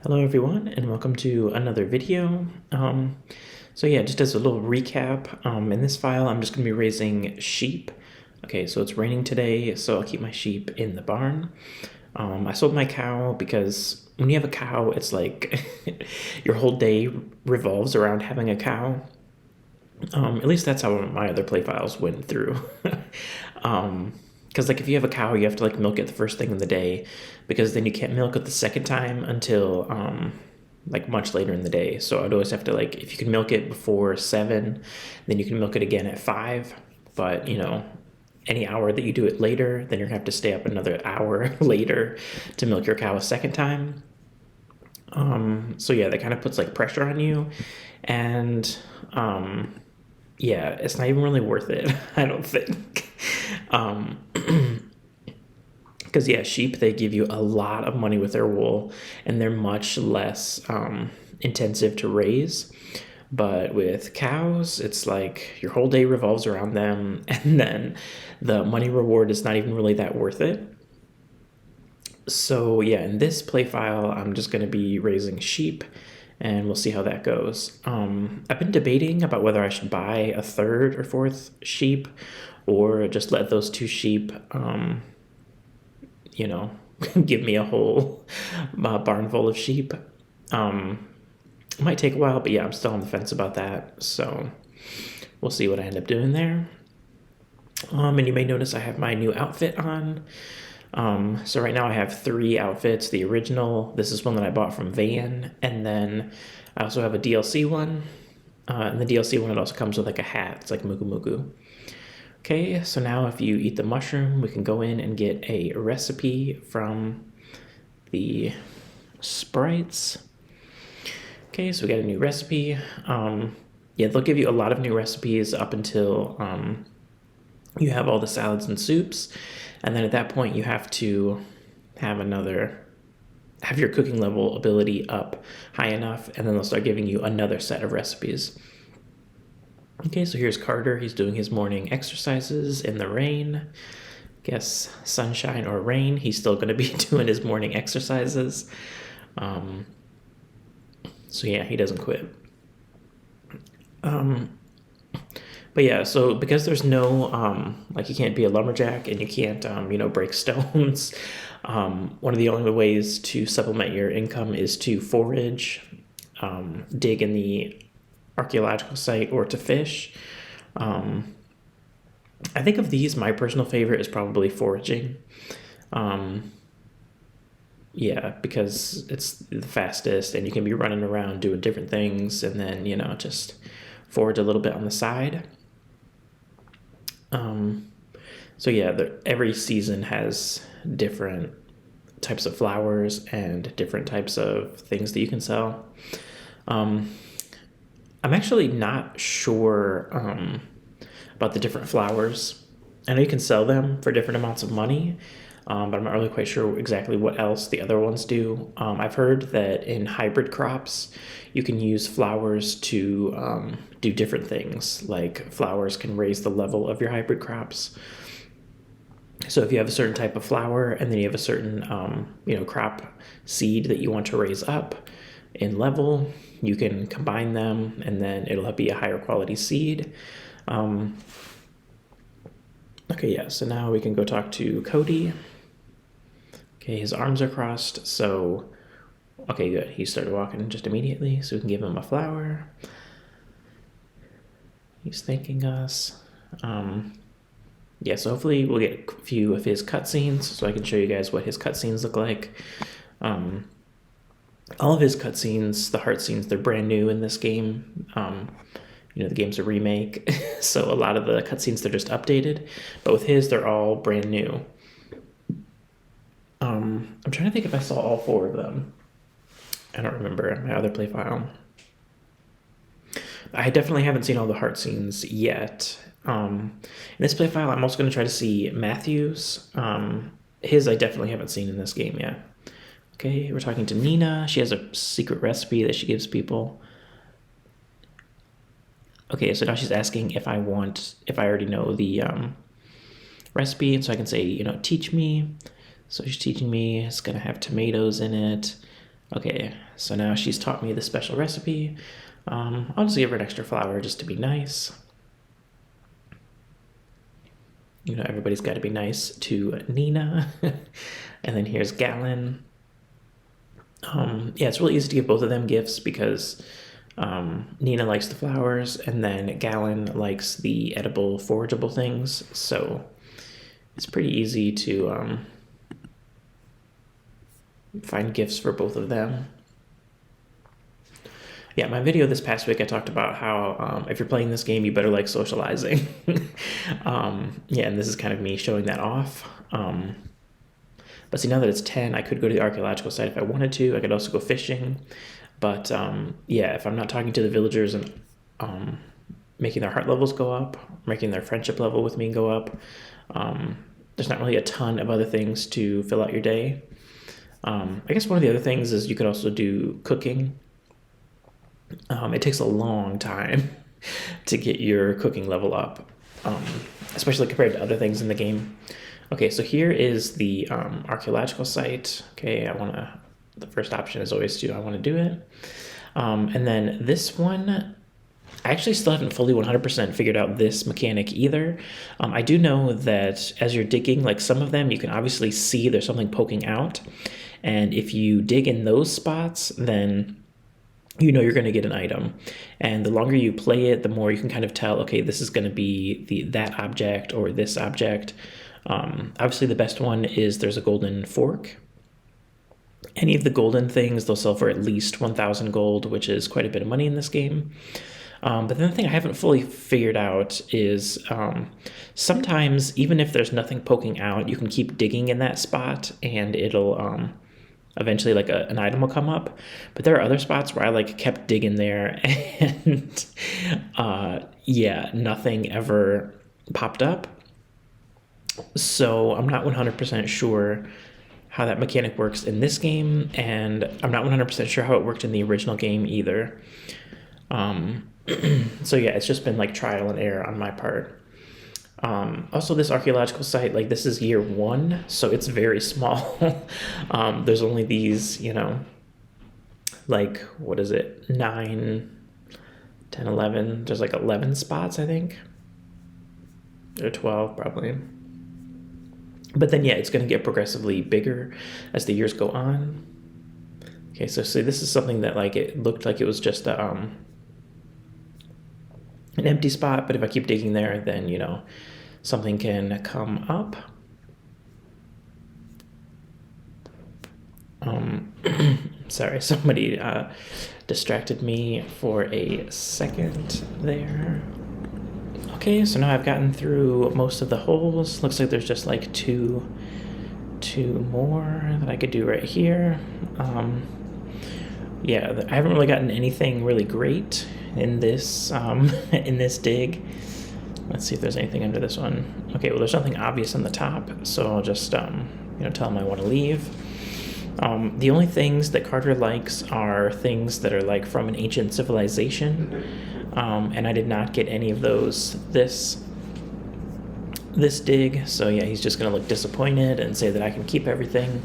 Hello everyone and welcome to another video. So yeah, just as a little recap, in this file I'm just going to be raising sheep. Okay, so it's raining today, so I'll keep my sheep in the barn. I sold my cow because when you have a cow, it's like your whole day revolves around having a cow. At least that's how my other play files went through. Because like if you have a cow, you have to like milk it the first thing in the day, because then you can't milk it the second time until like much later in the day. So I'd always have to, like, if you can milk it before 7, then you can milk it again at 5. But any hour that you do it later, then you're gonna have to stay up another hour later to milk your cow a second time. So yeah, that kind of puts like pressure on you, and yeah, it's not even really worth it, I don't think. Because yeah, sheep, they give you a lot of money with their wool, and they're much less intensive to raise. But with cows, it's like your whole day revolves around them, and then the money reward is not even really that worth it. So yeah, in this play file, I'm just going to be raising sheep, and we'll see how that goes. I've been debating about whether I should buy a third or fourth sheep, or just let those 2 sheep, give me a whole barn full of sheep. It might take a while, but yeah, I'm still on the fence about that. So we'll see what I end up doing there. And you may notice I have my new outfit on. So right now I have 3 outfits. The original, this is one that I bought from Van, and then I also have a DLC one. And the DLC one, it also comes with like a hat. It's like Mugu Mugu. Okay, so now if you eat the mushroom, we can go in and get a recipe from the sprites. Okay, so we got a new recipe. Yeah, they'll give you a lot of new recipes up until you have all the salads and soups. And then at that point, you have to have your cooking level ability up high enough, and then they'll start giving you another set of recipes. Okay, so here's Carter. He's doing his morning exercises in the rain. Guess sunshine or rain, he's still going to be doing his morning exercises. So yeah, he doesn't quit. But yeah, so because there's no, like, you can't be a lumberjack and you can't, break stones, one of the only ways to supplement your income is to forage, dig in the archaeological site, or to fish. I think of these, my personal favorite is probably foraging. Yeah, because it's the fastest and you can be running around doing different things, and then, just forage a little bit on the side. So yeah, every season has different types of flowers and different types of things that you can sell. I'm actually not sure about the different flowers. I know you can sell them for different amounts of money, but I'm not really quite sure exactly what else the other ones do. I've heard that in hybrid crops, you can use flowers to do different things. Like, flowers can raise the level of your hybrid crops. So if you have a certain type of flower, and then you have a certain, crop seed that you want to raise up in level, you can combine them, and then it'll be a higher quality seed. Okay, yeah, so now we can go talk to Cody. Okay, his arms are crossed, so, okay, good. He started walking just immediately, so we can give him a flower. He's thanking us. Yeah, so hopefully we'll get a few of his cutscenes, so I can show you guys what his cutscenes look like. All of his cutscenes, the heart scenes, they're brand new in this game. The game's a remake, so a lot of the cutscenes, they're just updated. But with his, they're all brand new. I'm trying to think if I saw all 4 of them. I don't remember my other play file. I definitely haven't seen all the heart scenes yet. In this play file, I'm also going to try to see Matthew's. His I definitely haven't seen in this game yet. Okay, we're talking to Nina. She has a secret recipe that she gives people. Okay, so now she's asking if I already know the recipe, and so I can say, teach me. So she's teaching me. It's going to have tomatoes in it. Okay, so now she's taught me the special recipe. I'll just give her an extra flour just to be nice. You know, everybody's got to be nice to Nina. And then here's Gallon. Yeah, it's really easy to give both of them gifts because Nina likes the flowers and then Gallon likes the edible forageable things. So it's pretty easy to find gifts for both of them. Yeah, my video this past week, I talked about how if you're playing this game, you better like socializing. Yeah, and this is kind of me showing that off. But see, now that it's 10, I could go to the archaeological site if I wanted to. I could also go fishing. But yeah, if I'm not talking to the villagers and making their heart levels go up, making their friendship level with me go up, there's not really a ton of other things to fill out your day. I guess one of the other things is you could also do cooking. It takes a long time to get your cooking level up, especially compared to other things in the game. Okay, so here is the archaeological site. Okay, the first option is always I want to do it. And then this one, I actually still haven't fully 100% figured out this mechanic either. I do know that as you're digging, like some of them, you can obviously see there's something poking out. And if you dig in those spots, then you know you're going to get an item. And the longer you play it, the more you can kind of tell, okay, this is going to be that object or this object. Obviously, the best one is there's a golden fork. Any of the golden things, they'll sell for at least 1,000 gold, which is quite a bit of money in this game. But then the thing I haven't fully figured out is sometimes, even if there's nothing poking out, you can keep digging in that spot and it'll eventually like an item will come up. But there are other spots where I like kept digging there and yeah, nothing ever popped up. So I'm not 100% sure how that mechanic works in this game, and I'm not 100% sure how it worked in the original game either. So yeah, it's just been like trial and error on my part. Also, this archaeological site, like this is year 1, so it's very small. There's only these, you know, like, what is it, 9, 10, 11, there's like 11 spots, I think, or 12 probably. But then, yeah, it's going to get progressively bigger as the years go on. Okay, so see, this is something that, like, it looked like it was just an empty spot, but if I keep digging there, then, you know, something can come up. Sorry, somebody distracted me for a second there. Okay, so now I've gotten through most of the holes. Looks like there's just like two more that I could do right here. Yeah, I haven't really gotten anything really great in this in this dig. Let's see if there's anything under this one. Okay, well, there's nothing obvious on the top, so I'll just you know, tell him I want to leave. The only things that Carter likes are things that are like from an ancient civilization. And I did not get any of those this dig, so yeah, he's just gonna look disappointed and say that I can keep everything.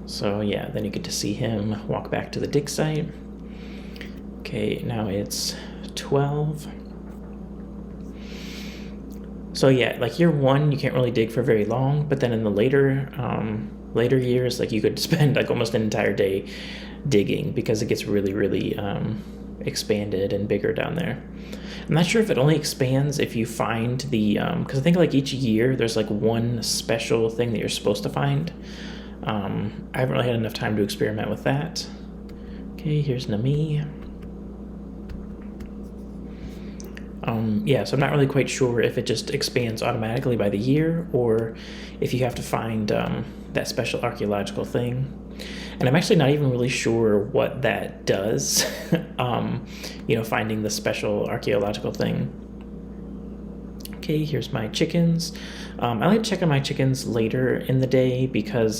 So yeah, then you get to see him walk back to the dig site. Okay, now it's 12. So yeah, like year 1, you can't really dig for very long, but then in the later years, like you could spend like almost an entire day digging because it gets really, really expanded and bigger down there. I'm not sure if it only expands if you find the because I think like each year there's like one special thing that you're supposed to find. I haven't really had enough time to experiment with that. Okay, here's Nami. Yeah, so I'm not really quite sure if it just expands automatically by the year or if you have to find that special archaeological thing. And I'm actually not even really sure what that does, you know, finding the special archaeological thing. Okay, here's my chickens. I like to check on my chickens later in the day because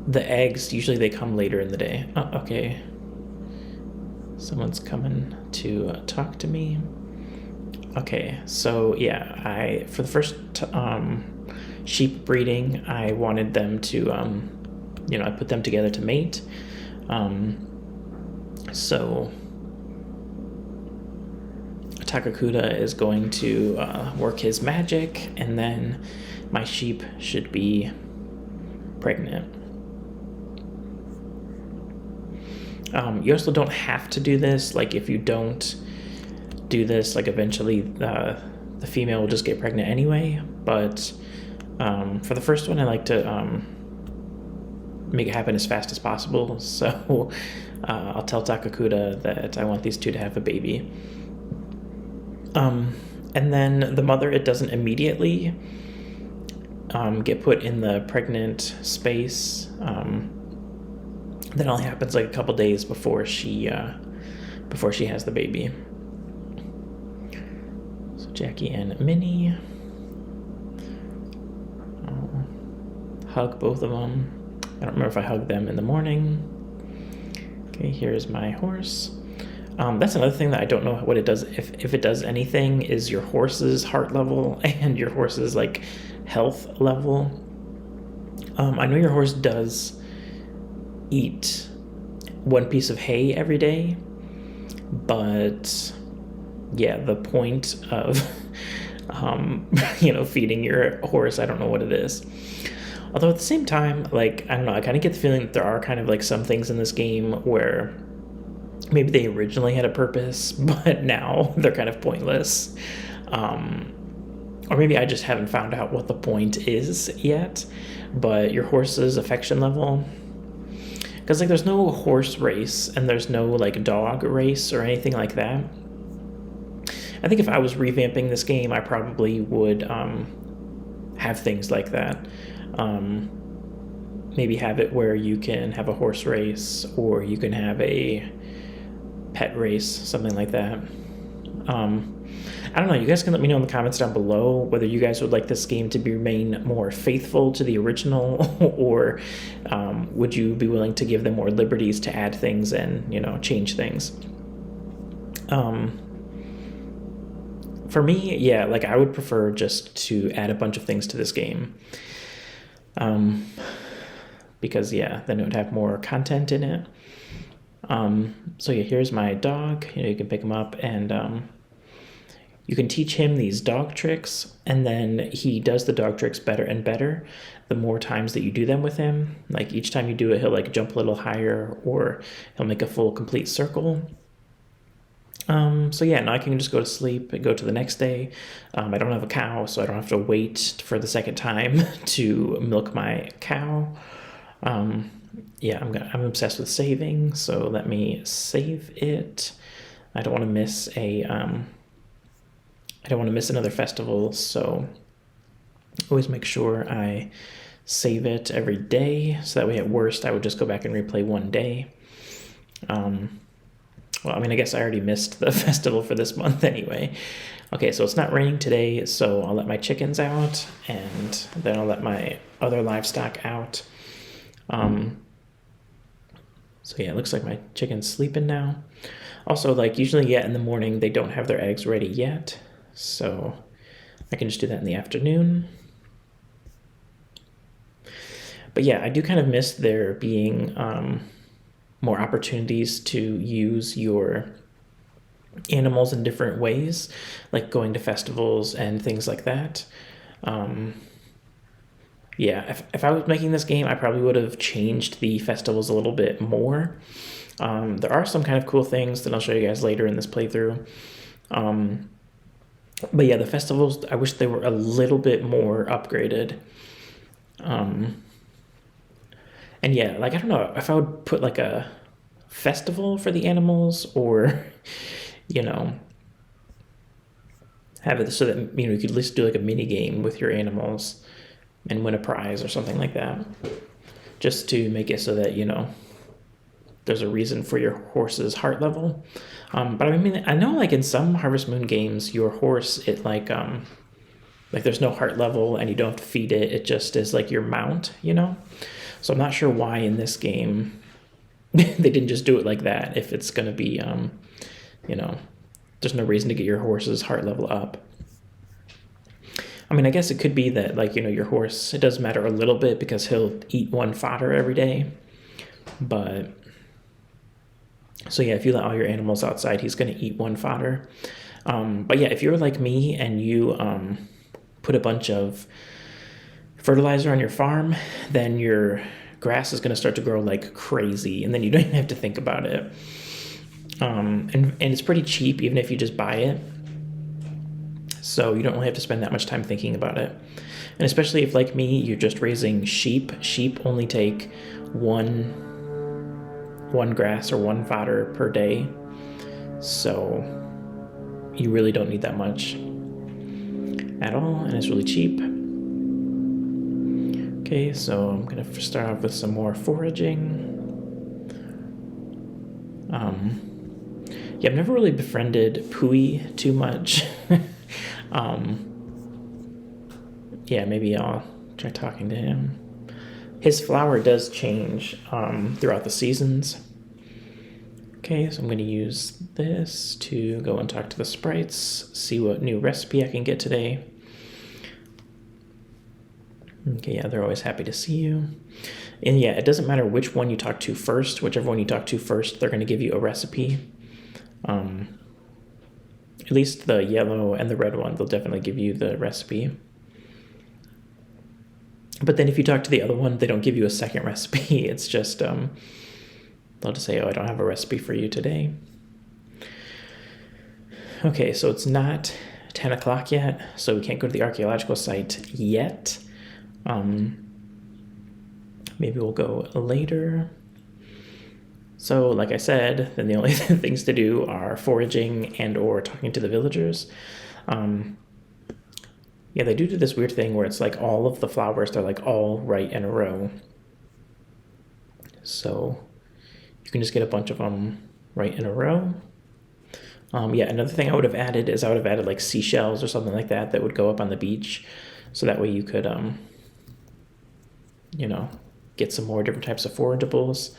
the eggs, usually they come later in the day. Oh, okay. Someone's coming to talk to me. Okay, so yeah, for the first sheep breeding, I wanted them to I put them together to mate. So Takakuta is going to work his magic, and then my sheep should be pregnant. You also don't have to do this. Like, if you don't do this, like, eventually the female will just get pregnant anyway. But for the first one, I like to make it happen as fast as possible. So I'll tell Takakuta that I want these two to have a baby. And then the mother, it doesn't immediately get put in the pregnant space. That only happens like a couple days before she has the baby. So Jackie and Minnie. I'll hug both of them. I don't remember if I hugged them in the morning. Okay, here's my horse. That's another thing that I don't know what it does. If it does anything, is your horse's heart level and your horse's like health level. I know your horse does eat one piece of hay every day, but yeah, the point of feeding your horse, I don't know what it is. Although at the same time, like, I don't know, I kind of get the feeling that there are kind of like some things in this game where maybe they originally had a purpose, but now they're kind of pointless. Or maybe I just haven't found out what the point is yet. But your horse's affection level, because like there's no horse race and there's no like dog race or anything like that. I think if I was revamping this game, I probably would have things like that. Maybe have it where you can have a horse race, or you can have a pet race, something like that. I don't know, you guys can let me know in the comments down below whether you guys would like this game to remain more faithful to the original, or would you be willing to give them more liberties to add things and, change things. For me, yeah, like I would prefer just to add a bunch of things to this game. Because yeah, then it would have more content in it. So yeah, here's my dog. You can pick him up, and you can teach him these dog tricks, and then he does the dog tricks better and better the more times that you do them with him. Like each time you do it, he'll like jump a little higher, or he'll make a full complete circle. So yeah, now I can just go to sleep and go to the next day. I don't have a cow, so I don't have to wait for the second time to milk my cow. Yeah, I'm obsessed with saving, so let me save it. I don't want to miss another festival, so always make sure I save it every day, so that way at worst I would just go back and replay one day. Well, I mean, I guess I already missed the festival for this month anyway. Okay, so it's not raining today, so I'll let my chickens out, and then I'll let my other livestock out. So yeah, it looks like my chicken's sleeping now. Also, like usually, yeah, in the morning, they don't have their eggs ready yet, so I can just do that in the afternoon. But yeah, I do kind of miss there being more opportunities to use your animals in different ways, like going to festivals and things like that. Yeah, if I was making this game, I probably would have changed the festivals a little bit more. There are some kind of cool things that I'll show you guys later in this playthrough. But yeah, the festivals, I wish they were a little bit more upgraded. And yeah, like, I don't know if I would put like a festival for the animals, or, have it so that, you could at least do like a mini game with your animals and win a prize or something like that. Just to make it so that, there's a reason for your horse's heart level. But I mean, I know like in some Harvest Moon games, your horse, it like there's no heart level and you don't have to feed it. It just is like your mount, So I'm not sure why in this game they didn't just do it like that. If it's going to be, there's no reason to get your horse's heart level up. I mean, I guess it could be that, like, your horse, it does matter a little bit because he'll eat one fodder every day. But, so yeah, if you let all your animals outside, he's going to eat one fodder. But yeah, if you're like me and you put a bunch of fertilizer on your farm, then your grass is going to start to grow like crazy, and then you don't even have to think about it. And it's pretty cheap, even if you just buy it. So you don't really have to spend that much time thinking about it. And especially if, like me, you're just raising sheep. Sheep only take one grass or one fodder per day. So you really don't need that much at all, and it's really cheap. Okay, so I'm going to start off with some more foraging. Yeah, I've never really befriended Pooey too much. Yeah, maybe I'll try talking to him. His flower does change throughout the seasons. Okay, so I'm going to use this to go and talk to the sprites, see what new recipe I can get today. Okay, yeah, they're always happy to see you. And yeah, it doesn't matter which one you talk to first. Whichever one you talk to first, they're going to give you a recipe. At least the yellow and the red one, they'll definitely give you the recipe. But then if you talk to the other one, they don't give you a second recipe. It's just, they'll just say, oh, I don't have a recipe for you today. Okay, so it's not 10 o'clock yet, so we can't go to the archaeological site yet. Maybe we'll go later. So, like I said, then the only things to do are foraging and or talking to the villagers. Yeah, they do this weird thing where it's like all of the flowers, they're like all right in a row. So you can just get a bunch of them right in a row. Yeah, another thing I would have added is I would have added like seashells or something like that would go up on the beach. So that way you could, get some more different types of forageables.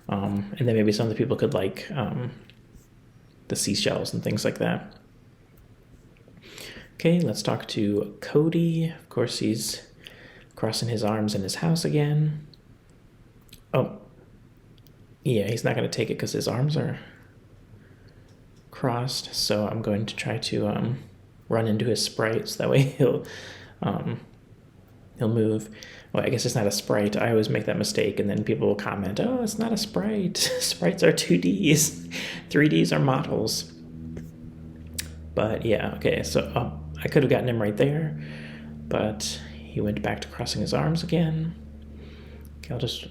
And then maybe some of the people could like the seashells and things like that. Okay, let's talk to Cody. Of course, he's crossing his arms in his house again. Oh, yeah, he's not going to take it because his arms are crossed. So I'm going to try to run into his sprite so that way he'll move. Well, I guess it's not a sprite. I always make that mistake, and then people will comment, oh, it's not a sprite. Sprites are 2Ds. 3Ds are models. But yeah, okay, so I could have gotten him right there, but he went back to crossing his arms again. Okay, I'll just...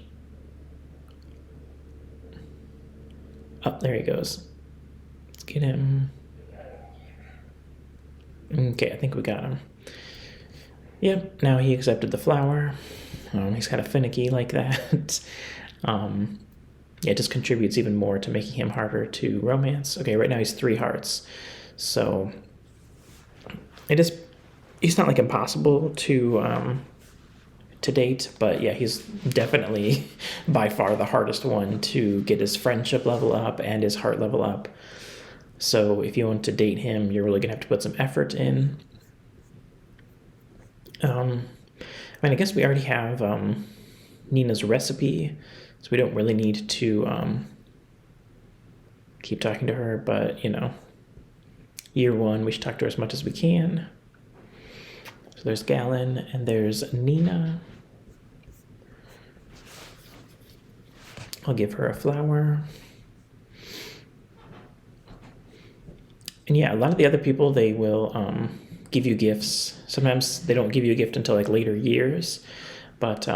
Oh, there he goes. Let's get him. Okay, I think we got him. Yep, now he accepted the flower. He's kind of finicky like that. Yeah, it just contributes even more to making him harder to romance. Okay, right now he's 3 hearts. So he's not like impossible to date, but yeah, he's definitely by far the hardest one to get his friendship level up and his heart level up. So if you want to date him, you're really gonna have to put some effort in. I guess we already have Nina's recipe, so we don't really need to keep talking to her, but year 1, we should talk to her as much as we can. So there's Gallon, and there's Nina. I'll give her a flower. And yeah, a lot of the other people, they will give you gifts. Sometimes they don't give you a gift until like later years, but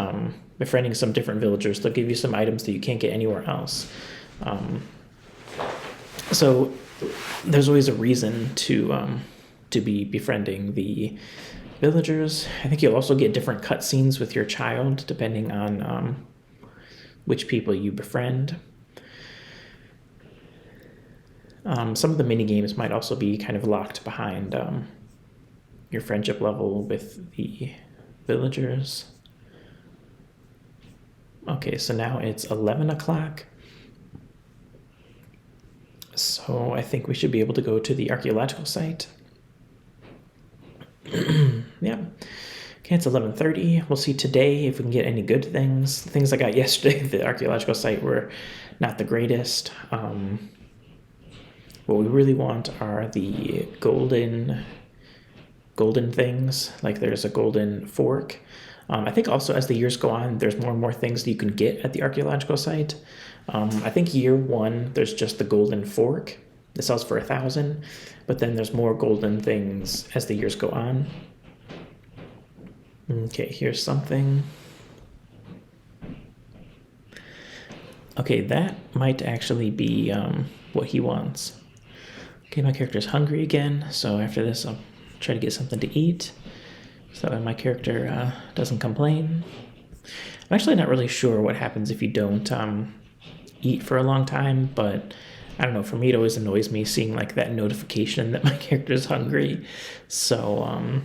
befriending some different villagers, they'll give you some items that you can't get anywhere else. So there's always a reason to be befriending the villagers. I think you'll also get different cutscenes with your child depending on which people you befriend. Some of the mini games might also be kind of locked behind your friendship level with the villagers. Okay, so now it's 11 o'clock. So I think we should be able to go to the archaeological site. Yeah, Okay, it's 11:30. We'll see today if we can get any good things. The things I got yesterday at the archaeological site were not the greatest. What we really want are the golden things. Like there's a golden fork. I think also as the years go on, there's more and more things that you can get at the archaeological site. I think year 1, there's just the golden fork. It sells for 1,000, but then there's more golden things as the years go on. Okay, here's something. Okay, that might actually be what he wants. Okay, my character's hungry again, so after this I'll try to get something to eat so that my character doesn't complain. I'm actually not really sure what happens if you don't eat for a long time, but I don't know, for me it always annoys me seeing like that notification that my character's hungry. So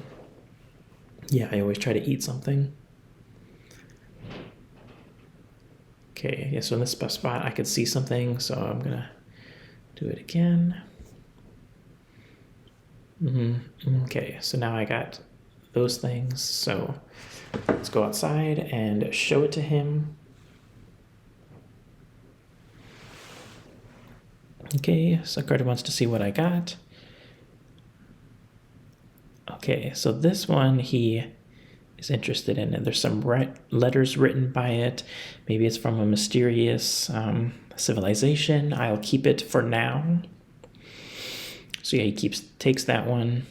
yeah, I always try to eat something. Okay, yeah, so in this spot I could see something, so I'm gonna do it again. Okay, so now I got those things, so let's go outside and show it to him. Okay, so Carter wants to see what I got. Okay, so this one he is interested in, and there's some letters written by it. Maybe it's from a mysterious civilization. I'll keep it for now. So yeah, he takes that one.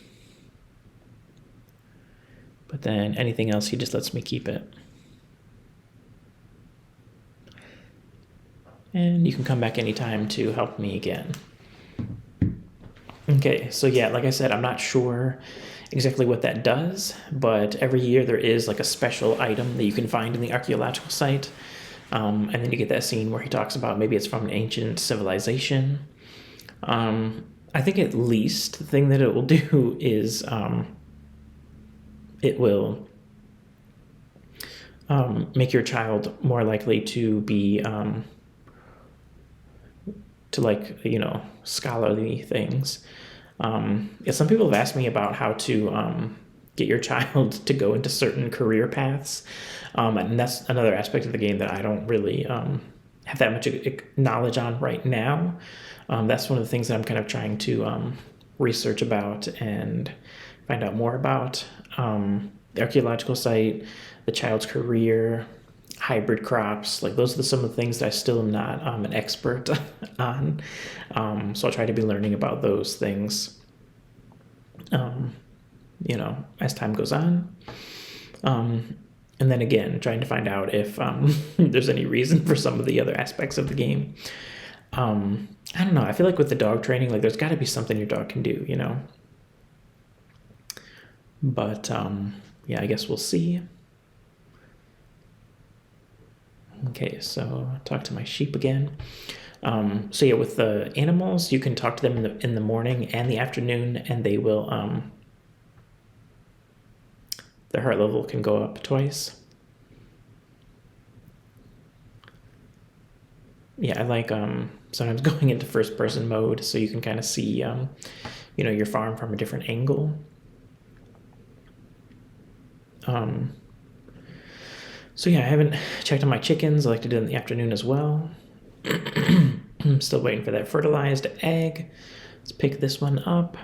But then anything else, he just lets me keep it. And you can come back anytime to help me again. Okay, so yeah, like I said, I'm not sure exactly what that does, but every year there is like a special item that you can find in the archaeological site. And then you get that scene where he talks about maybe it's from an ancient civilization. I think at least the thing that it will do is it will make your child more likely to be to like, scholarly things. Yeah, some people have asked me about how to get your child to go into certain career paths. And that's another aspect of the game that I don't really have that much knowledge on right now. That's one of the things that I'm kind of trying to research about and find out more about. The archaeological site, the child's career, hybrid crops, like those are some of the things that I still am not an expert on. So I'll try to be learning about those things, as time goes on. And then again, trying to find out if there's any reason for some of the other aspects of the game. I don't know. I feel like with the dog training, like there's got to be something your dog can do, But yeah, I guess we'll see. Okay, so talk to my sheep again. So yeah, with the animals, you can talk to them in the morning and the afternoon, and they will their heart level can go up twice. Yeah, I like sometimes going into first person mode so you can kind of see your farm from a different angle. So yeah, I haven't checked on my chickens. I like to do it in the afternoon as well. I'm still waiting for that fertilized egg. Let's pick this one up.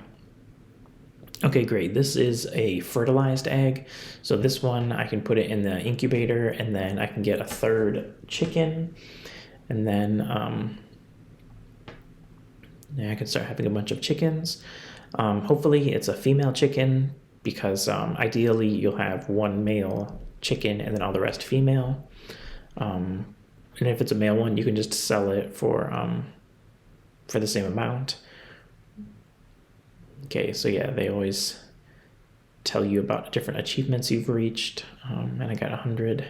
Okay, great. This is a fertilized egg. So this one, I can put it in the incubator, and then I can get a third chicken. And then I can start having a bunch of chickens. Hopefully it's a female chicken, because ideally you'll have one male chicken and then all the rest female. And if it's a male one, you can just sell it for the same amount. Okay, so yeah, they always tell you about different achievements you've reached. And I got 100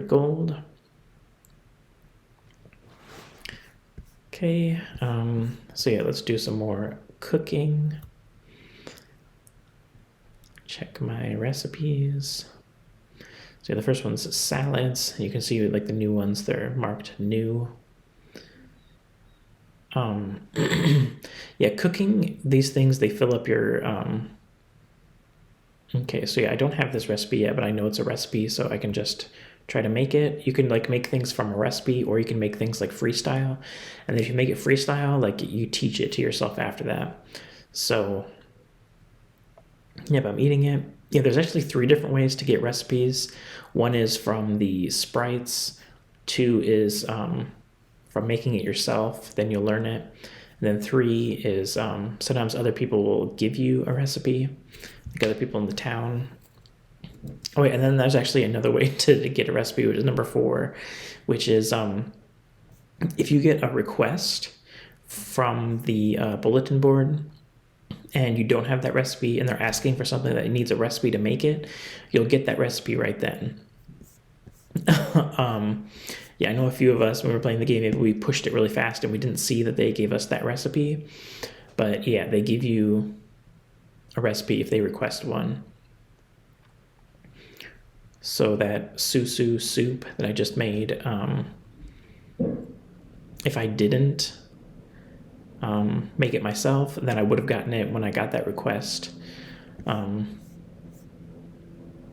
gold. Okay, so yeah, let's do some more cooking. Check my recipes. So yeah, the first one's salads. You can see like the new ones, they're marked new. Yeah, cooking these things, they fill up your Okay, so yeah, I don't have this recipe yet, but I know it's a recipe, so I can just try to make it. You can like make things from a recipe, or you can make things like freestyle. And if you make it freestyle, like you teach it to yourself after that. So, yep, I'm eating it. Yeah, there's actually 3 different ways to get recipes. One is from the sprites. 2 is from making it yourself, then you'll learn it. And then 3 is sometimes other people will give you a recipe, like other people in the town. Oh wait, and then there's actually another way to get a recipe, which is number 4, which is if you get a request from the bulletin board and you don't have that recipe and they're asking for something that needs a recipe to make it, you'll get that recipe right then. Yeah, I know a few of us, when we were playing the game, maybe we pushed it really fast and we didn't see that they gave us that recipe. But yeah, they give you a recipe if they request one. So that susu soup that I just made, if I didn't make it myself, then I would have gotten it when I got that request.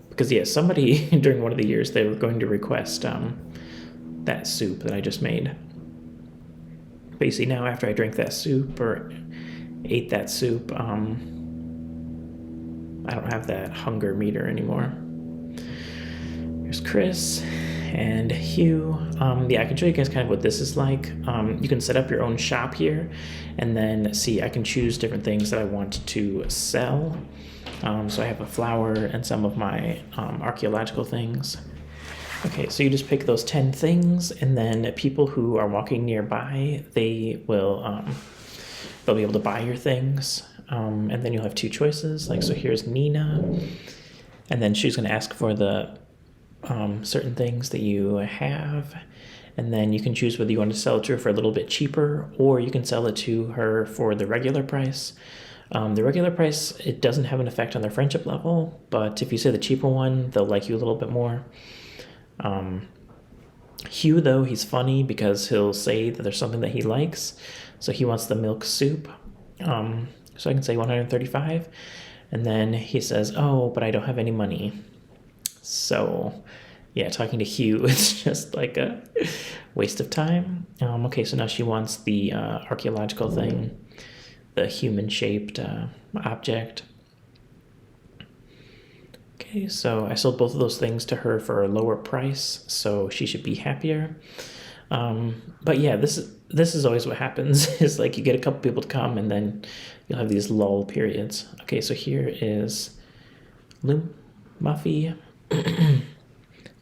Because yeah, somebody during one of the years, they were going to request that soup that I just made. But you see, now after I drank that soup or ate that soup, I don't have that hunger meter anymore. Here's Chris and Hugh. Yeah, I can show you guys kind of what this is like. You can set up your own shop here, and then see, I can choose different things that I want to sell. So I have a flower and some of my archaeological things. Okay, so you just pick those 10 things, and then people who are walking nearby, they will they'll be able to buy your things, and then you'll have 2 choices. Like, so here's Nina, and then she's going to ask for the certain things that you have, and then you can choose whether you want to sell it to her for a little bit cheaper, or you can sell it to her for the regular price. The regular price, it doesn't have an effect on their friendship level, but if you say the cheaper one, they'll like you a little bit more. Hugh, though, he's funny because he'll say that there's something that he likes. So he wants the milk soup. So I can say 135. And then he says, oh, but I don't have any money. So yeah, talking to Hugh, it's just like a waste of time. Okay, so now she wants the archaeological thing, the human-shaped object. Okay, so I sold both of those things to her for a lower price, so she should be happier. But yeah, this is always what happens, is like you get a couple people to come and then you'll have these lull periods. Okay, so here is Muffy.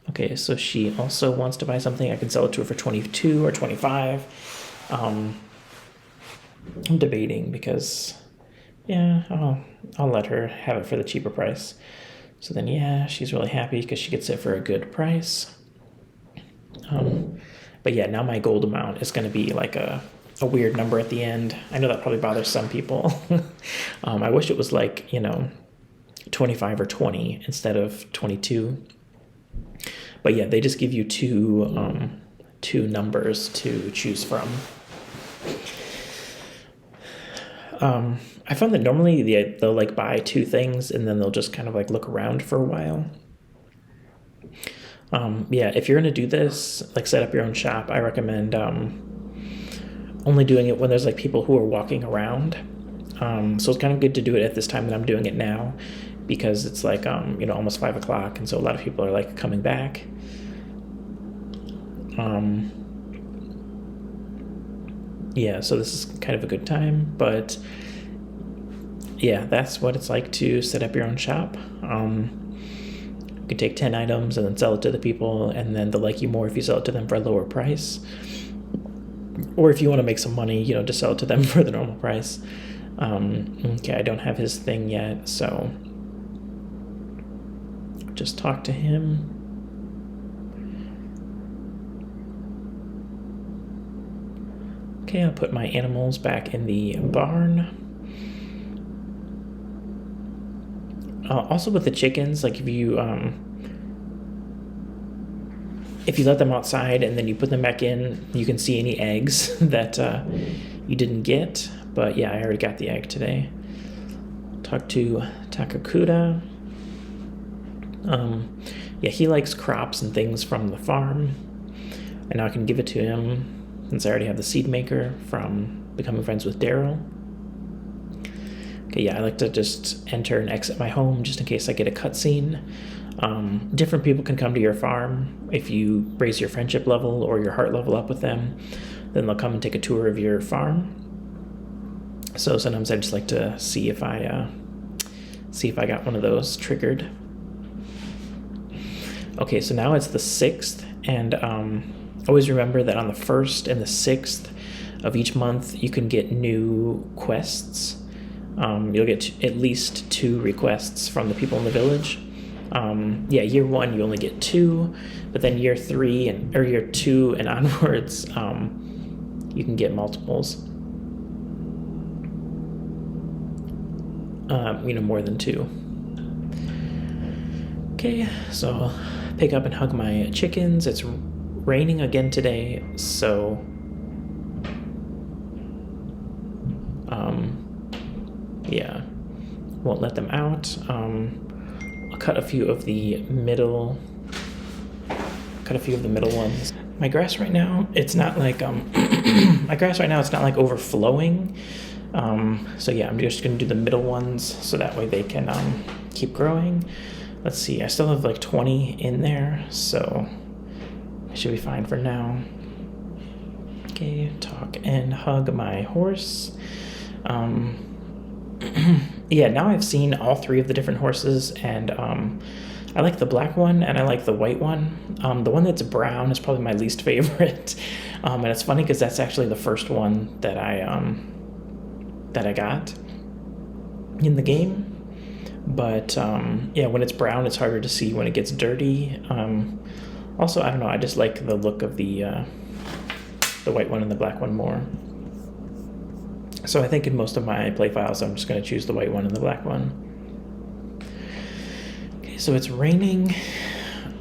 Okay, so she also wants to buy something. I can sell it to her for 22 or 25. I'm debating because, yeah, I'll let her have it for the cheaper price. So then, yeah, she's really happy because she gets it for a good price. But yeah, now my gold amount is going to be like a weird number at the end. I know that probably bothers some people. I wish it was like, 25 or 20 instead of 22. But yeah, they just give you two numbers to choose from. I found that normally they'll like buy 2 things and then they'll just kind of like look around for a while. Yeah, if you're going to do this, like set up your own shop, I recommend only doing it when there's like people who are walking around. So it's kind of good to do it at this time that I'm doing it now, because it's like, almost 5 o'clock. And so a lot of people are like coming back. Yeah, so this is kind of a good time, but yeah, that's what it's like to set up your own shop. You can take 10 items and then sell it to the people, and then they'll like you more if you sell it to them for a lower price. Or if you want to make some money, just sell it to them for the normal price. Okay, I don't have his thing yet, so just talk to him. Okay, I'll put my animals back in the barn. Also with the chickens, like if you let them outside and then you put them back in, you can see any eggs that you didn't get. But yeah, I already got the egg today. Talk to Takakuta. Yeah, he likes crops and things from the farm, and now I can give it to him since I already have the seed maker from becoming friends with Daryl. Okay, yeah, I like to just enter and exit my home just in case I get a cutscene. Different people can come to your farm. If you raise your friendship level or your heart level up with them, then they'll come and take a tour of your farm. So sometimes I just like to see if I got one of those triggered. Okay, so now it's the 6th, and always remember that on the 1st and the 6th of each month, you can get new quests. You'll get at least 2 requests from the people in the village. Yeah, year 1 you only get 2, but then year 3 or year 2 and onwards, you can get multiples. More than 2. Okay, so I'll pick up and hug my chickens. It's raining again today, so yeah, won't let them out. I'll cut a few of the middle ones. My grass right now, it's not like it's not like overflowing. So yeah, I'm just gonna do the middle ones so that way they can keep growing. Let's see, I still have like 20 in there, so I should be fine for now. Okay, talk and hug my horse. Yeah, now I've seen all 3 of the different horses, and I like the black one and I like the white one. The one that's brown is probably my least favorite. And it's funny because that's actually the first one that I got in the game. But yeah, when it's brown, it's harder to see when it gets dirty. Also, I don't know, I just like the look of the white one and the black one more. So I think in most of my play files, I'm just going to choose the white one and the black one. Okay, so it's raining.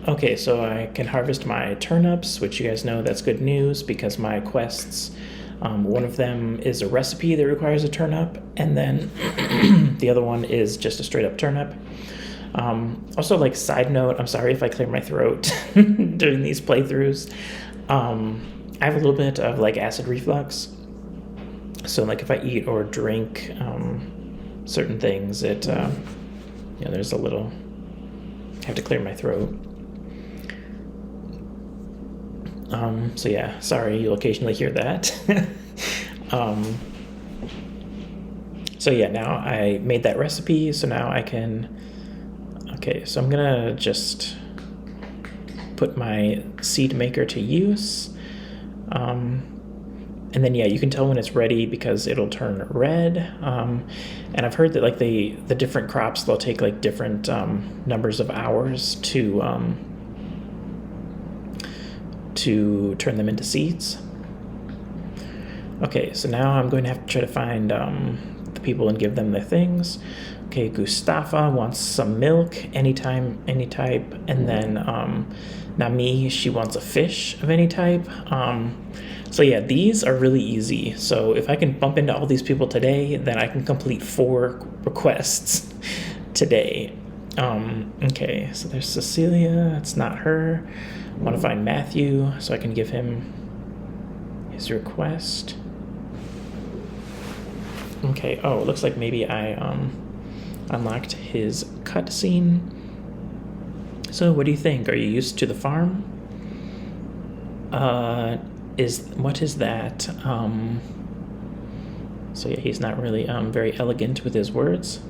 Okay, so I can harvest my turnips, which you guys know that's good news because my quests, one of them is a recipe that requires a turnip, and then the other one is just a straight up turnip. Also, like, side note, I'm sorry if I clear my throat during these playthroughs. I have a little bit of like acid reflux. So like if I eat or drink certain things, it there's a little, I have to clear my throat. So yeah, sorry, you'll occasionally hear that. So yeah, now I made that recipe, so now I can, okay, so I'm gonna just put my seed maker to use. And then yeah, you can tell when it's ready because it'll turn red. And I've heard that like the different crops, they'll take like different numbers of hours to turn them into seeds. Okay, so now I'm going to have to try to find the people and give them their things. Okay, Gustafa wants some milk, anytime, any type, and then Nami, she wants a fish of any type. So yeah, these are really easy. So if I can bump into all these people today, then I can complete 4 requests today. Okay, so there's Cecilia, it's not her. I want to find Matthew so I can give him his request. Okay, oh, it looks like maybe I unlocked his cutscene. So what do you think? Are you used to the farm? What is that? So yeah, he's not really very elegant with his words.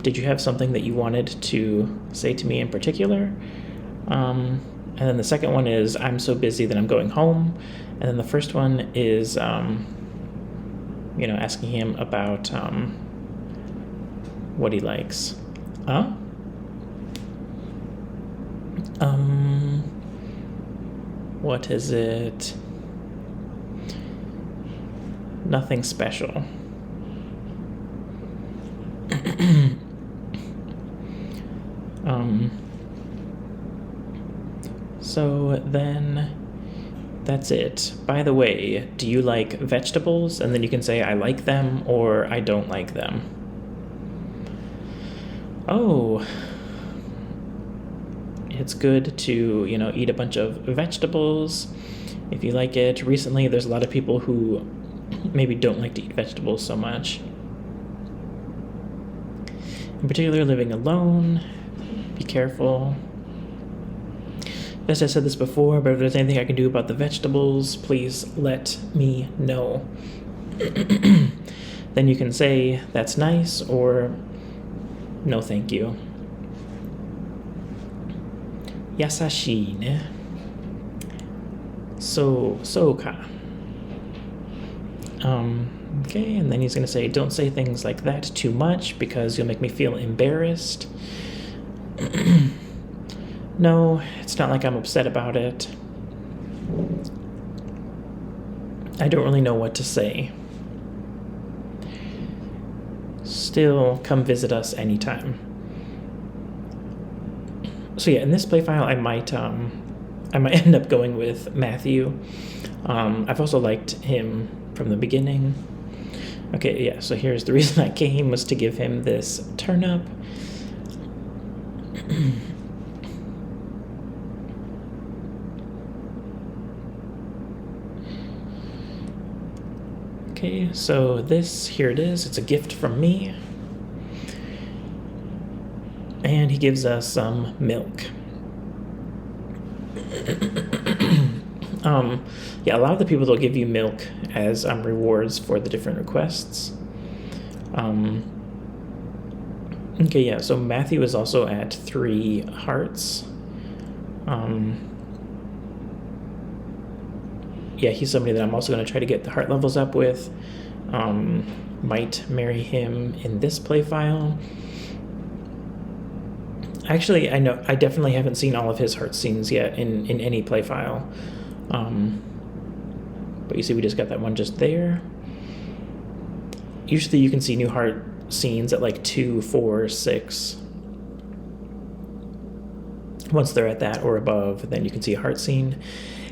Did you have something that you wanted to say to me in particular? And then the second one is, I'm so busy that I'm going home. And then the first one is, asking him about what he likes. Huh? What is it? Nothing special. So then that's it. By the way, do you like vegetables? And then you can say I like them or I don't like them. oh, it's good to, eat a bunch of vegetables if you like it. Recently, there's a lot of people who maybe don't like to eat vegetables so much. In particular, living alone, be careful. As I said this before, but if there's anything I can do about the vegetables, please let me know. Then you can say, that's nice, or no thank you. Yasashi ne. Soka. Okay, and then he's going to say, don't say things like that too much because you'll make me feel embarrassed. No, it's not like I'm upset about it. I don't really know what to say. Still, come visit us anytime. So yeah, in this play file, I might end up going with Matthew. I've also liked him from the beginning. Okay, yeah, so here's the reason I came was to give him this turnip. Okay, so here it is. It's a gift from me. And he gives us some milk. Yeah, a lot of the people will give you milk as rewards for the different requests. Okay, yeah, so Matthew is also at 3 hearts. Yeah, he's somebody that I'm also going to try to get the heart levels up with. Might marry him in this play file. Actually, I definitely haven't seen all of his heart scenes yet in any play file. But you see, we just got that one just there. Usually you can see new heart scenes at like 2, 4, 6. Once they're at that or above, then you can see a heart scene.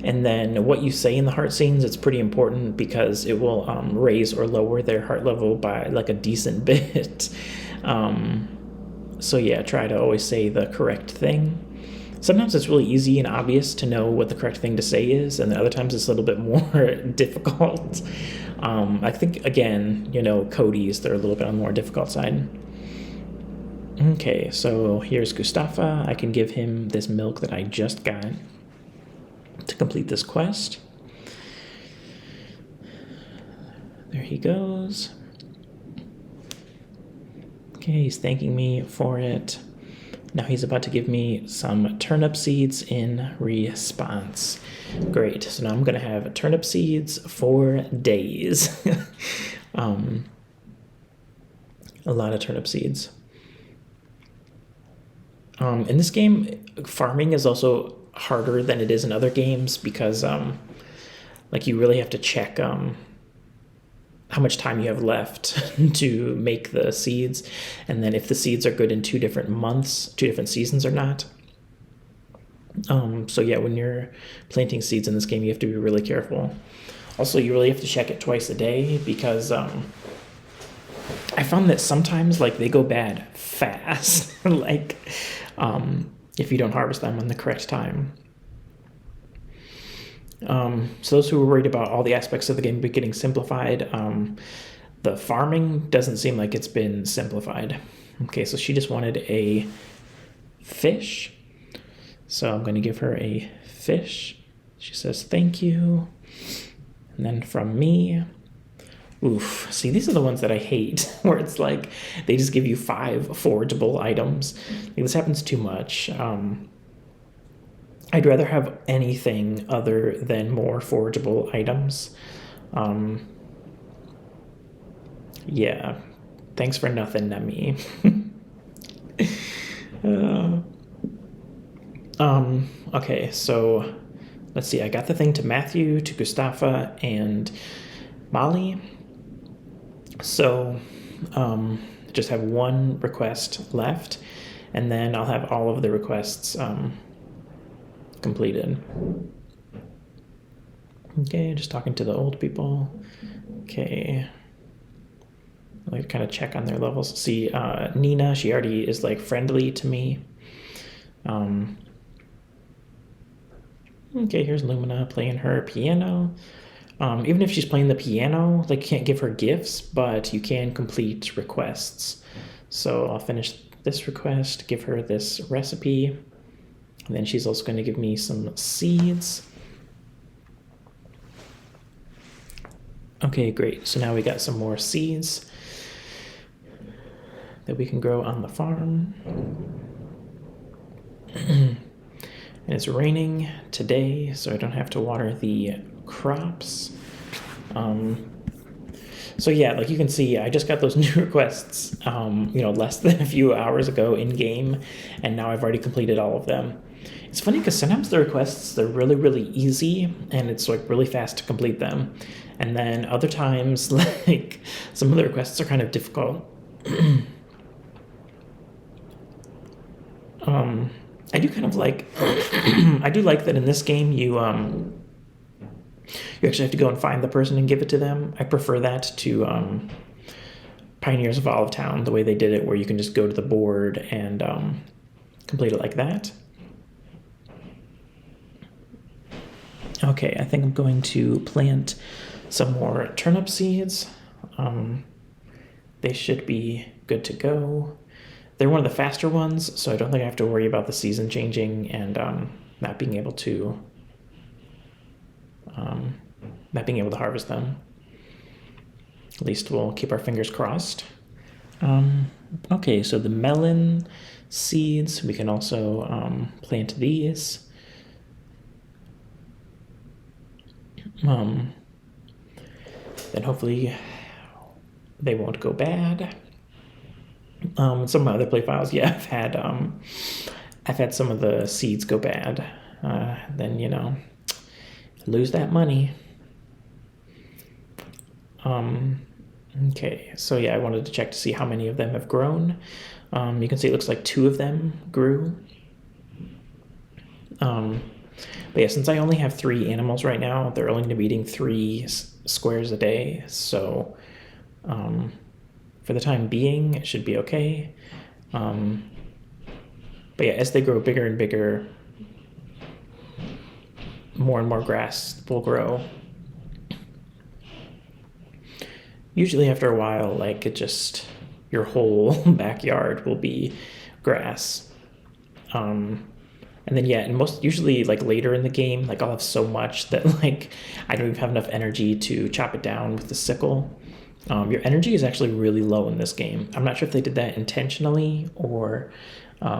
And then what you say in the heart scenes, it's pretty important because it will raise or lower their heart level by like a decent bit. So yeah, try to always say the correct thing. Sometimes it's really easy and obvious to know what the correct thing to say is, and other times it's a little bit more difficult. I think, again, Cody's, they're a little bit on the more difficult side. Okay, so here's Gustafa. I can give him this milk that I just got to complete this quest. There he goes. Okay, he's thanking me for it. Now he's about to give me some turnip seeds in response. Great, so now I'm going to have turnip seeds for days. A lot of turnip seeds. In this game, farming is also harder than it is in other games because you really have to check how much time you have left to make the seeds, and then if the seeds are good in 2 different months, 2 different seasons or not. So yeah, when you're planting seeds in this game, you have to be really careful. Also, you really have to check it twice a day because I found that sometimes they go bad fast, if you don't harvest them in the correct time. So those who are worried about all the aspects of the game getting simplified, the farming doesn't seem like it's been simplified. Okay, so she just wanted a fish. So I'm going to give her a fish. She says, thank you. And then from me, oof. See, these are the ones that I hate, where it's like they just give you 5 forageable items. This happens too much. I'd rather have anything other than more forageable items. Yeah, thanks for nothing, Nami. Okay, so let's see. I got the thing to Matthew, to Gustafa, and Molly. So just have 1 request left, and then I'll have all of the requests completed. Okay, just talking to the old people. Okay. I like to kind of check on their levels. See, Nina, she already is like friendly to me. Okay, here's Lumina playing her piano. Even if she's playing the piano, like, you can't give her gifts, but you can complete requests. So I'll finish this request, give her this recipe, and then she's also going to give me some seeds. Okay, great. So now we got some more seeds that we can grow on the farm. And it's raining today, so I don't have to water the crops. So yeah, like you can see, I just got those new requests, less than a few hours ago in game, and now I've already completed all of them. It's funny because sometimes the requests, they're really, really easy, and it's like really fast to complete them. And then other times, like, some of the requests are kind of difficult. I do kind of like, I do like that in this game you actually have to go and find the person and give it to them. I prefer that to Pioneers of Olive Town, the way they did it, where you can just go to the board and complete it like that. Okay, I think I'm going to plant some more turnip seeds. They should be good to go. They're one of the faster ones, so I don't think I have to worry about the season changing and not being able to harvest them. At least we'll keep our fingers crossed. Okay, so the melon seeds, we can also plant these. Then hopefully they won't go bad. Some of my other play files, yeah, I've had some of the seeds go bad. Then lose that money. Okay, so yeah, I wanted to check to see how many of them have grown. You can see it looks like 2 of them grew. But yeah, since I only have 3 animals right now, they're only going to be eating 3 squares a day. So for the time being, it should be okay. But yeah, as they grow bigger and bigger, more and more grass will grow. Usually after a while, like, your whole backyard will be grass. And then yeah, and usually like later in the game, like, I'll have so much that like I don't even have enough energy to chop it down with the sickle. Your energy is actually really low in this game. I'm not sure if they did that intentionally or they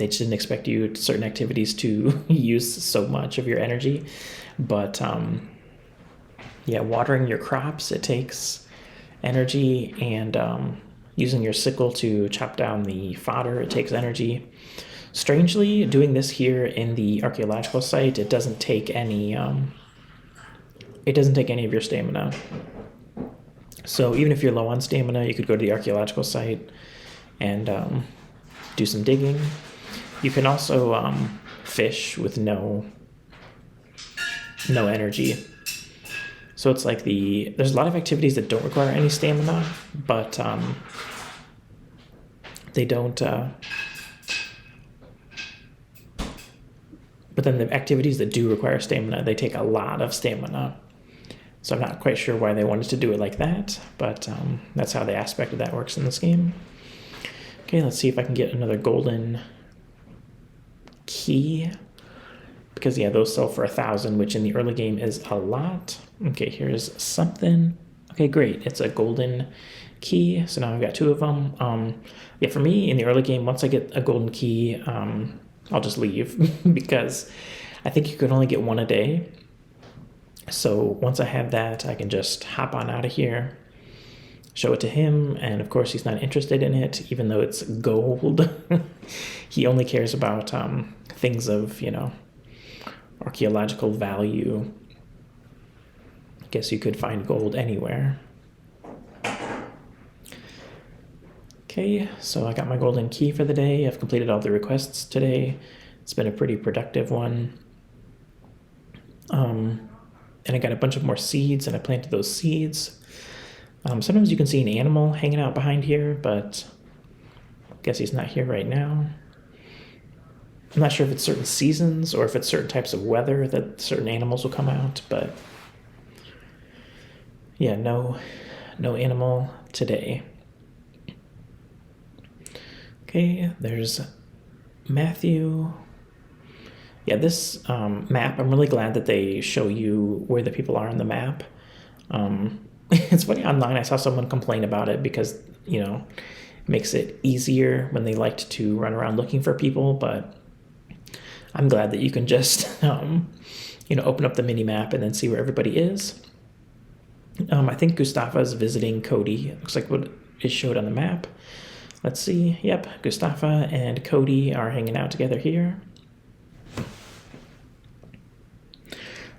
just didn't expect you certain activities to use so much of your energy. But yeah, watering your crops, it takes energy, and using your sickle to chop down the fodder, it takes energy. Strangely, doing this here in the archaeological site, it doesn't take any of your stamina. So even if you're low on stamina, you could go to the archaeological site and do some digging. You can also fish with no energy. So it's like there's a lot of activities that don't require any stamina, but they don't. But then the activities that do require stamina, they take a lot of stamina. So I'm not quite sure why they wanted to do it like that, but that's how the aspect of that works in this game. Okay, let's see if I can get another golden key, because yeah, those sell for 1,000, which in the early game is a lot. Okay, here's something. Okay, great, it's a golden key, so now I've got 2 of them. Yeah, for me in the early game, once I get a golden key, I'll just leave because I think you can only get 1 a day. So once I have that, I can just hop on out of here, show it to him, and of course he's not interested in it, even though it's gold. He only cares about things of, archaeological value. I guess you could find gold anywhere. Okay, so I got my golden key for the day. I've completed all the requests today. It's been a pretty productive one. And I got a bunch of more seeds, and I planted those seeds. Sometimes you can see an animal hanging out behind here, but I guess he's not here right now. I'm not sure if it's certain seasons or if it's certain types of weather that certain animals will come out, but yeah, no animal today. Okay, there's Matthew. Yeah, this map, I'm really glad that they show you where the people are on the map. It's funny, online I saw someone complain about it because, you know, it makes it easier when they liked to run around looking for people, but I'm glad that you can just, you know, open up the mini map and then see where everybody is. I think Gustafa is visiting Cody. It looks like what is showed on the map. Let's see. Yep, Gustafa and Cody are hanging out together here.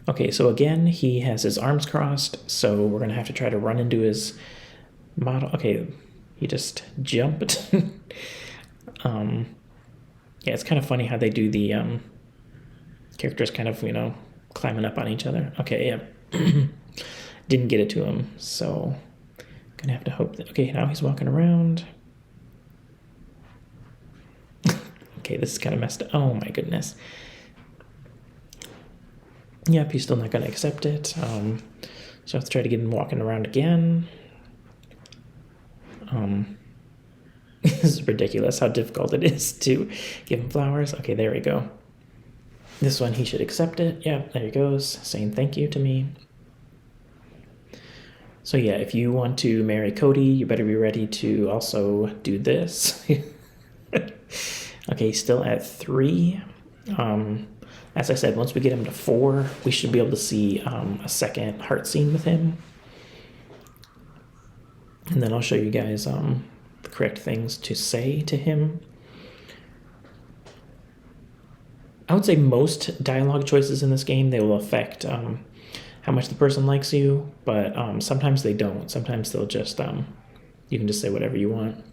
Okay, so again, he has his arms crossed, so we're going to have to try to run into his model. Okay, he just jumped. Yeah, it's kind of funny how they do the characters kind of, you know, climbing up on each other. Okay, yeah. Didn't get it to him, so gonna have to hope that... Okay, now he's walking around. Okay, this is kind of messed up. Oh my goodness. Yep, he's still not gonna accept it. So I have to try to get him walking around again. This is ridiculous how difficult it is to give him flowers. Okay, there we go. This one, he should accept it. Yeah, there he goes, saying thank you to me. So yeah, if you want to marry Cody, you better be ready to also do this. Okay, still at 3. As I said, once we get him to 4, we should be able to see a second heart scene with him. And then I'll show you guys the correct things to say to him. I would say most dialogue choices in this game, they will affect how much the person likes you, but sometimes they don't. Sometimes they'll just, you can just say whatever you want.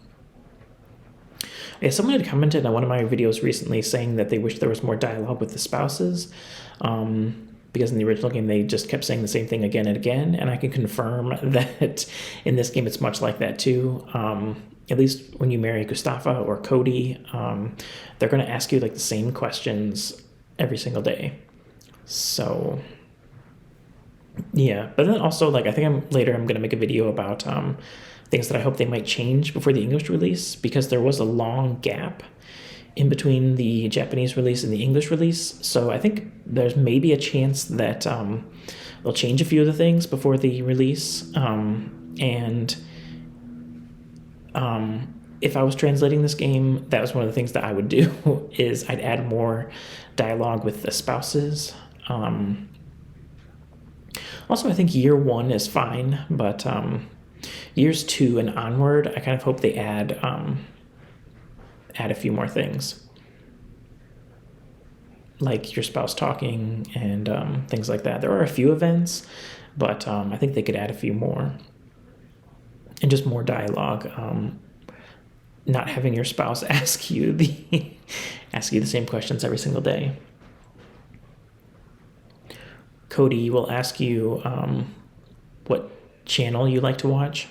Yeah, someone had commented on one of my videos recently saying that they wish there was more dialogue with the spouses, because in the original game they just kept saying the same thing again and again, and I can confirm that in this game it's much like that too. At least when you marry Gustafa or Cody, they're going to ask you like the same questions every single day. So yeah, but then also, like, I think later I'm going to make a video about things that I hope they might change before the English release, because there was a long gap in between the Japanese release and the English release. So I think there's maybe a chance that they'll change a few of the things before the release. If I was translating this game, that was one of the things that I would do, is I'd add more dialogue with the spouses. Also, I think year 1 is fine, but years 2 and onward, I kind of hope they add a few more things, like your spouse talking and things like that. There are a few events, but I think they could add a few more, and just more dialogue. Not having your spouse ask you the same questions every single day. Cody will ask you what channel you like to watch,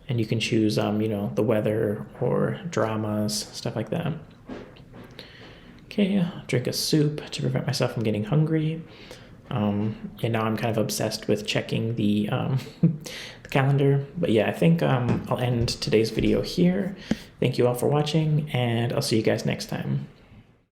and you can choose, you know, the weather or dramas, stuff like that. Okay, drink a soup to prevent myself from getting hungry. And now I'm kind of obsessed with checking the the calendar. But yeah, I think I'll end today's video here. Thank you all for watching, and I'll see you guys next time.